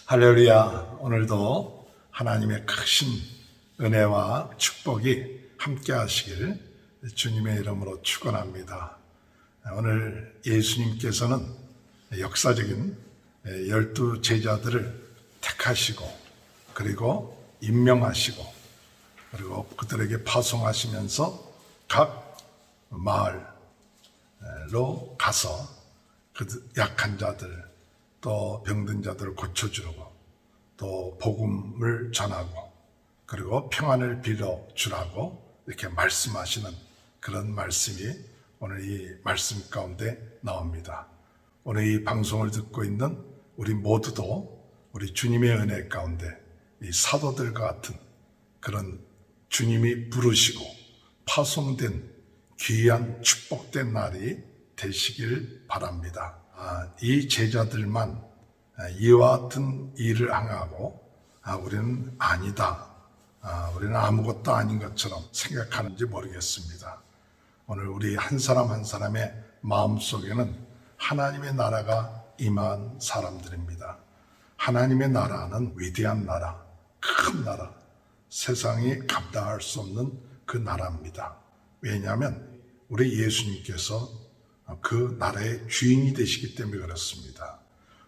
할렐루야. 오늘도 하나님의 크신 은혜와 축복이 함께 하시길 주님의 이름으로 축원합니다. 오늘 예수님께서는 역사적인 12 제자들을 택하시고 그리고 임명하시고 그리고 그들에게 파송하시면서 각 마을로 가서 그 약한 자들 또 병든 자들을 고쳐주고 또 복음을 전하고 그리고 평안을 빌어주라고 이렇게 말씀하시는 그런 말씀이 오늘 이 말씀 가운데 나옵니다. 오늘 이 방송을 듣고 있는 우리 모두도 우리 주님의 은혜 가운데 이 사도들과 같은 그런 주님이 부르시고 파송된 귀한 축복된 날이 되시길 바랍니다. 이 제자들만 이와 같은 일을 행하고 우리는 아니다. 우리는 아무것도 아닌 것처럼 생각하는지 모르겠습니다. 오늘 우리 한 사람 한 사람의 마음속에는 하나님의 나라가 임한 사람들입니다. 하나님의 나라는 위대한 나라, 큰 나라, 세상이 감당할 수 없는 그 나라입니다. 왜냐하면 우리 예수님께서 그 나라의 주인이 되시기 때문에 그렇습니다.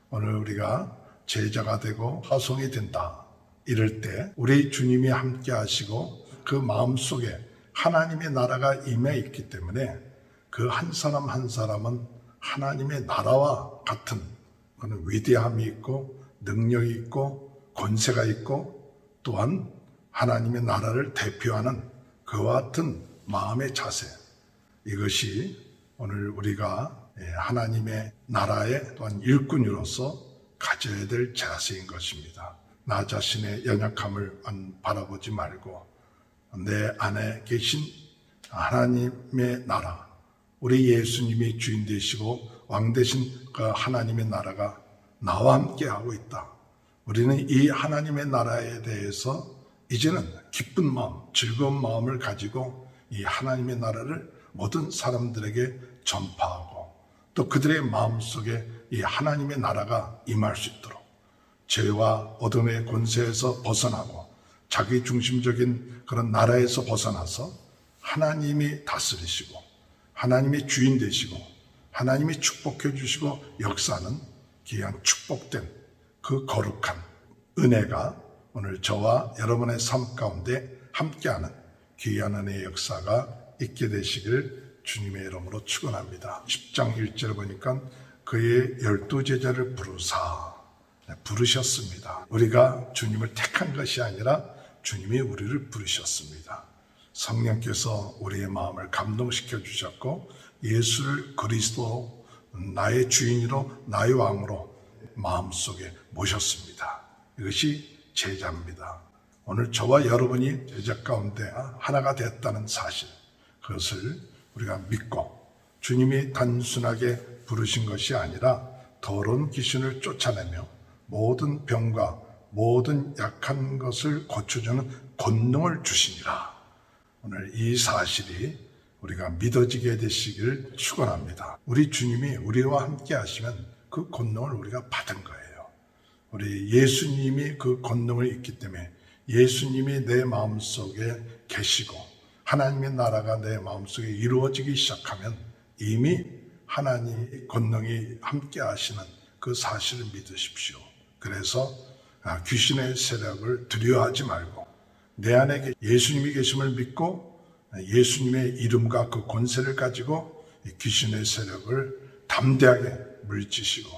오늘 우리가 제자가 되고 파송이 된다 이럴 때 우리 주님이 함께 하시고 그 마음속에 하나님의 나라가 임해 있기 때문에 그 한 사람 한 사람은 하나님의 나라와 같은 그런 위대함이 있고 능력이 있고 권세가 있고 또한 하나님의 나라를 대표하는 그와 같은 마음의 자세, 이것이 오늘 우리가 하나님의 나라의 또한 일꾼으로서 가져야 될 자세인 것입니다. 나 자신의 연약함을 바라보지 말고 내 안에 계신 하나님의 나라, 우리 예수님이 주인 되시고 왕 되신 그 하나님의 나라가 나와 함께 하고 있다. 우리는 이 하나님의 나라에 대해서 이제는 기쁜 마음, 즐거운 마음을 가지고 이 하나님의 나라를 모든 사람들에게 전파하고 또 그들의 마음속에 이 하나님의 나라가 임할 수 있도록 죄와 어둠의 권세에서 벗어나고 자기 중심적인 그런 나라에서 벗어나서 하나님이 다스리시고 하나님이 주인 되시고 하나님이 축복해 주시고 역사는 귀한 축복된 그 거룩한 은혜가 오늘 저와 여러분의 삶 가운데 함께하는 귀한 은혜의 역사가 있게 되시길 주님의 이름으로 축원합니다. 10장 1절을 보니까 그의 12 제자를 부르셨습니다. 우리가 주님을 택한 것이 아니라 주님이 우리를 부르셨습니다. 성령께서 우리의 마음을 감동시켜 주셨고 예수를 그리스도 나의 주인으로 나의 왕으로 마음속에 모셨습니다. 이것이 제자입니다. 오늘 저와 여러분이 제자 가운데 하나가 됐다는 사실, 그것을 우리가 믿고 주님이 단순하게 부르신 것이 아니라 더러운 귀신을 쫓아내며 모든 병과 모든 약한 것을 고쳐주는 권능을 주시니라. 오늘 이 사실이 우리가 믿어지게 되시길 축원합니다. 우리 주님이 우리와 함께 하시면 그 권능을 우리가 받은 거예요. 우리 예수님이 그 권능을 있기 때문에 예수님이 내 마음속에 계시고 하나님의 나라가 내 마음속에 이루어지기 시작하면 이미 하나님의 권능이 함께 하시는 그 사실을 믿으십시오. 그래서 귀신의 세력을 두려워하지 말고 내 안에 예수님이 계심을 믿고 예수님의 이름과 그 권세를 가지고 귀신의 세력을 담대하게 물리치시고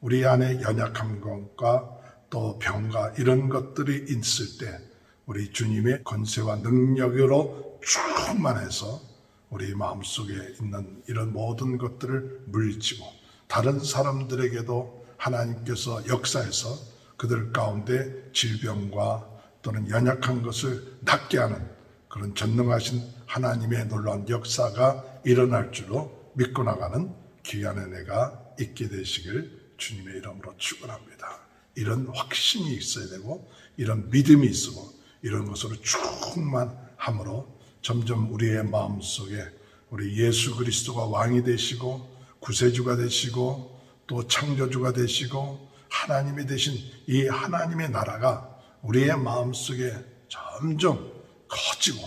우리 안에 연약한 것과 또 병과 이런 것들이 있을 때 우리 주님의 권세와 능력으로 충만해서 우리 마음속에 있는 이런 모든 것들을 물리치고 다른 사람들에게도 하나님께서 역사해서 그들 가운데 질병과 또는 연약한 것을 낫게 하는 그런 전능하신 하나님의 놀라운 역사가 일어날 줄로 믿고 나가는 귀한 은혜가 있게 되시길 주님의 이름으로 축원합니다. 이런 확신이 있어야 되고 이런 믿음이 있고 이런 것으로 충만함으로 점점 우리의 마음속에 우리 예수 그리스도가 왕이 되시고 구세주가 되시고 또 창조주가 되시고 하나님이 되신 이 하나님의 나라가 우리의 마음속에 점점 커지고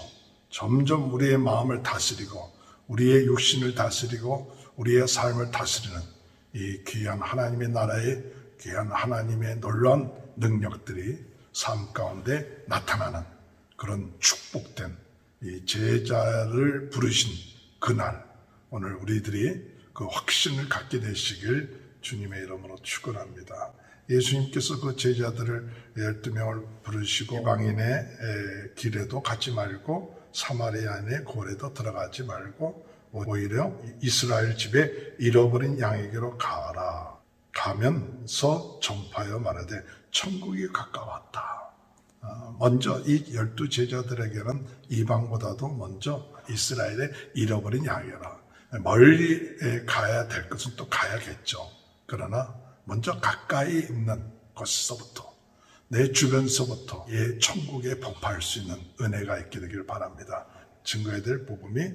점점 우리의 마음을 다스리고 우리의 육신을 다스리고 우리의 삶을 다스리는 이 귀한 하나님의 나라의 귀한 하나님의 놀라운 능력들이 삶 가운데 나타나는 그런 축복된 이 제자를 부르신 그날, 오늘 우리들이 그 확신을 갖게 되시길 주님의 이름으로 축원합니다. 예수님께서 그 제자들을 12명을 부르시고 이방인의 길에도 가지 말고 사마리아인의 고래도 들어가지 말고 오히려 이스라엘 집에 잃어버린 양에게로 가라. 가면서 전파하여 말하되 천국이 가까웠다. 먼저 이 12 제자들에게는 이방보다도 먼저 이스라엘의 잃어버린 양이라. 멀리 가야 될 것은 또 가야겠죠. 그러나 먼저 가까이 있는 곳에서부터 내 주변서부터 이 천국에 복파할 수 있는 은혜가 있게 되기를 바랍니다. 증거해야 될 복음이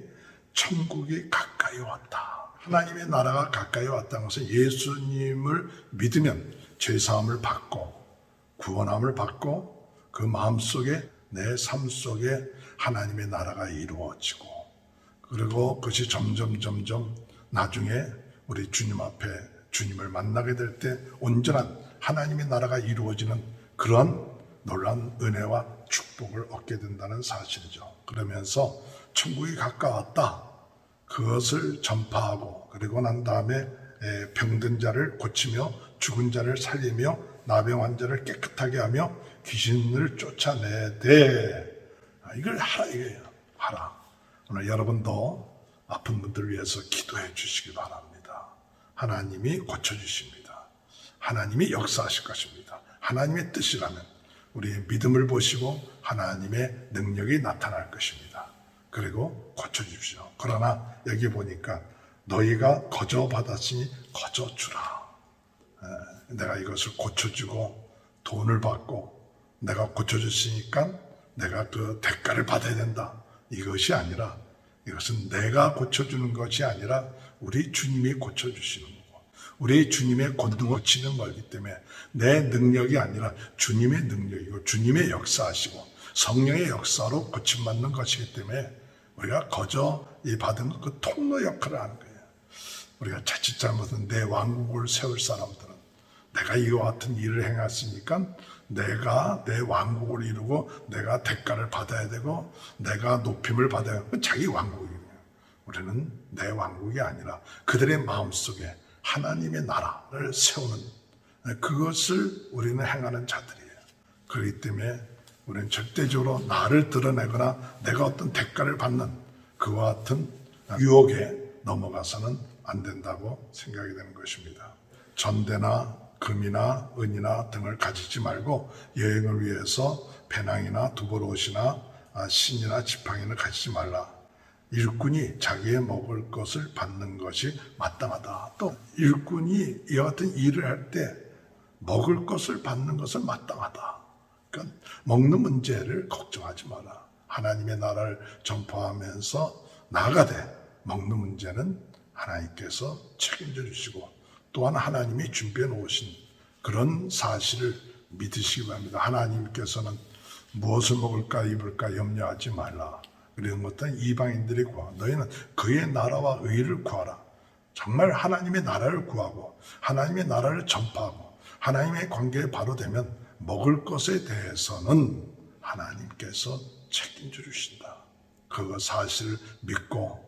천국이 가까이 왔다. 하나님의 나라가 가까이 왔다는 것은 예수님을 믿으면 죄사함을 받고 구원함을 받고 그 마음속에 내 삶 속에 하나님의 나라가 이루어지고 그리고 그것이 점점 나중에 우리 주님 앞에 주님을 만나게 될 때 온전한 하나님의 나라가 이루어지는 그런 놀라운 은혜와 축복을 얻게 된다는 사실이죠. 그러면서 천국이 가까웠다. 그것을 전파하고 그리고 난 다음에 병든 자를 고치며 죽은 자를 살리며 나병 환자를 깨끗하게 하며 귀신을 쫓아내되 이걸 하라 이거예요. 하라. 오늘 여러분도 아픈 분들을 위해서 기도해 주시기 바랍니다. 하나님이 고쳐주십니다. 하나님이 역사하실 것입니다. 하나님의 뜻이라면 우리의 믿음을 보시고 하나님의 능력이 나타날 것입니다. 그리고 고쳐주십시오. 그러나 여기 보니까 너희가 거저 받았으니 거저 주라. 내가 이것을 고쳐주고 돈을 받고 내가 고쳐줬으니까 내가 그 대가를 받아야 된다. 이것이 아니라 이것은 내가 고쳐주는 것이 아니라 우리 주님이 고쳐주시는 거고 우리 주님의 권능을 고치는 거기 때문에 내 능력이 아니라 주님의 능력이고 주님의 역사하시고 성령의 역사로 고침받는 것이기 때문에 우리가 거저 받은 그 통로 역할을 하는 거예요. 우리가 자칫 잘못은 내 왕국을 세울 사람들은 내가 이와 같은 일을 행했으니까 내가 내 왕국을 이루고 내가 대가를 받아야 되고 내가 높임을 받아야 되고 자기 왕국이에요. 우리는 내 왕국이 아니라 그들의 마음속에 하나님의 나라를 세우는 그것을 우리는 행하는 자들이에요. 그렇기 때문에 우리는 절대적으로 나를 드러내거나 내가 어떤 대가를 받는 그와 같은 유혹에 넘어가서는 안 된다고 생각이 되는 것입니다. 전대나 금이나 은이나 등을 가지지 말고 여행을 위해서 배낭이나 두보로옷이나 신이나 지팡이를 가지지 말라. 일꾼이 자기의 먹을 것을 받는 것이 마땅하다. 또 일꾼이 이와 같은 일을 할 때 먹을 것을 받는 것은 마땅하다. 그러니까 먹는 문제를 걱정하지 마라. 하나님의 나라를 전파하면서 나아가되 먹는 문제는 하나님께서 책임져 주시고 또한 하나님이 준비해 놓으신 그런 사실을 믿으시기 바랍니다. 하나님께서는 무엇을 먹을까 입을까 염려하지 말라. 그런 것들은 이방인들이 구하. 너희는 그의 나라와 의를 구하라. 정말 하나님의 나라를 구하고 하나님의 나라를 전파하고 하나님의 관계에 바로 되면 먹을 것에 대해서는 하나님께서 책임져 주신다. 그 사실을 믿고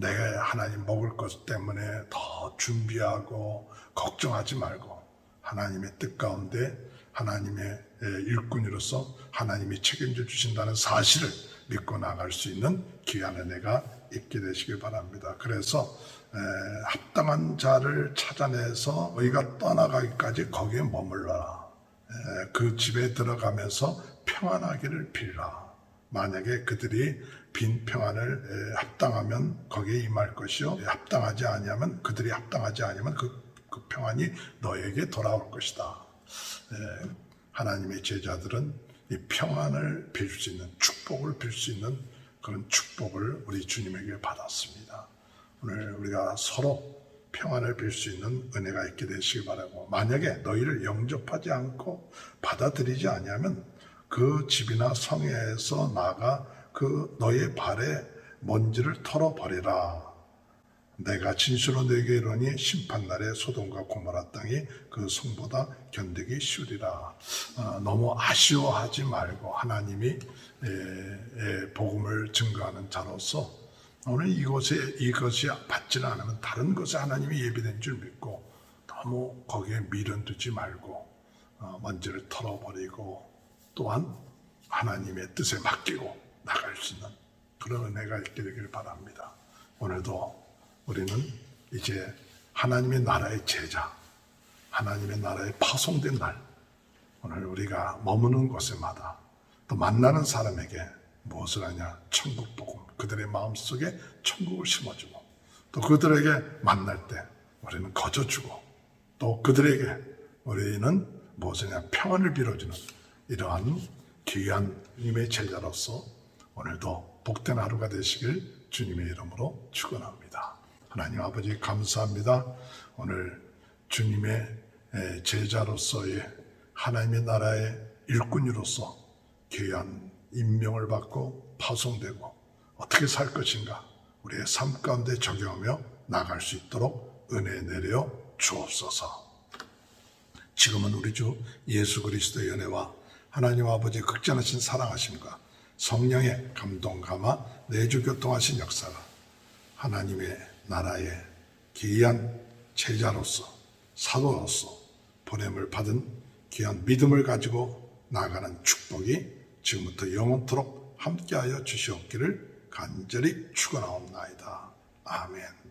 내가 하나님 먹을 것 때문에 더 준비하고 걱정하지 말고 하나님의 뜻 가운데 하나님의 일꾼으로서 하나님이 책임져 주신다는 사실을 믿고 나갈 수 있는 귀한 은혜가 있게 되시길 바랍니다. 그래서 합당한 자를 찾아내서 너희가 떠나가기까지 거기에 머물러라. 그 집에 들어가면서 평안하기를 빌라. 만약에 그들이 빈 평안을 합당하면 거기에 임할 것이요 합당하지 아니하면 그들이 합당하지 아니하면 그 평안이 너에게 돌아올 것이다. 하나님의 제자들은 이 평안을 빌 수 있는 축복을 빌 수 있는 그런 축복을 우리 주님에게 받았습니다. 오늘 우리가 서로 평안을 빌 수 있는 은혜가 있게 되시기 바라고, 만약에 너희를 영접하지 않고 받아들이지 아니하면 그 집이나 성에서 나가 그 너희의 발에 먼지를 털어버리라. 내가 진실로 너희에게 이르노니 심판날에 소돔과 고모라 땅이 그 성보다 견디기 쉬우리라. 너무 아쉬워하지 말고 하나님이 복음을 증거하는 자로서 오늘 이것이 받지는 않으면 다른 것에 하나님이 예비된 줄 믿고 너무 거기에 미련 두지 말고 먼지를 털어버리고 또한 하나님의 뜻에 맡기고 나갈 수 있는 그런 은혜가 있게 되길 바랍니다. 오늘도 우리는 이제 하나님의 나라의 제자, 하나님의 나라에 파송된 날, 오늘 우리가 머무는 곳에마다 또 만나는 사람에게 무엇을 하냐? 천국 복음, 그들의 마음속에 천국을 심어주고 또 그들에게 만날 때 우리는 거저주고 또 그들에게 우리는 무엇을 하냐? 평안을 빌어주는 이러한 귀한 님의 제자로서 오늘도 복된 하루가 되시길 주님의 이름으로 축원합니다. 하나님 아버지 감사합니다. 오늘 주님의 제자로서의 하나님의 나라의 일꾼으로서 귀한 임명을 받고 파송되고 어떻게 살 것인가 우리의 삶 가운데 적용하며 나갈 수 있도록 은혜 내려 주옵소서. 지금은 우리 주 예수 그리스도의 은혜와 하나님 아버지의 극진하신 사랑하심과 성령의 감동 감화 내주 교통하신 역사가 하나님의 나라의 귀한 제자로서 사도로서 보냄을 받은 귀한 믿음을 가지고 나아가는 축복이 지금부터 영원토록 함께하여 주시옵기를 간절히 축원하옵나이다. 아멘.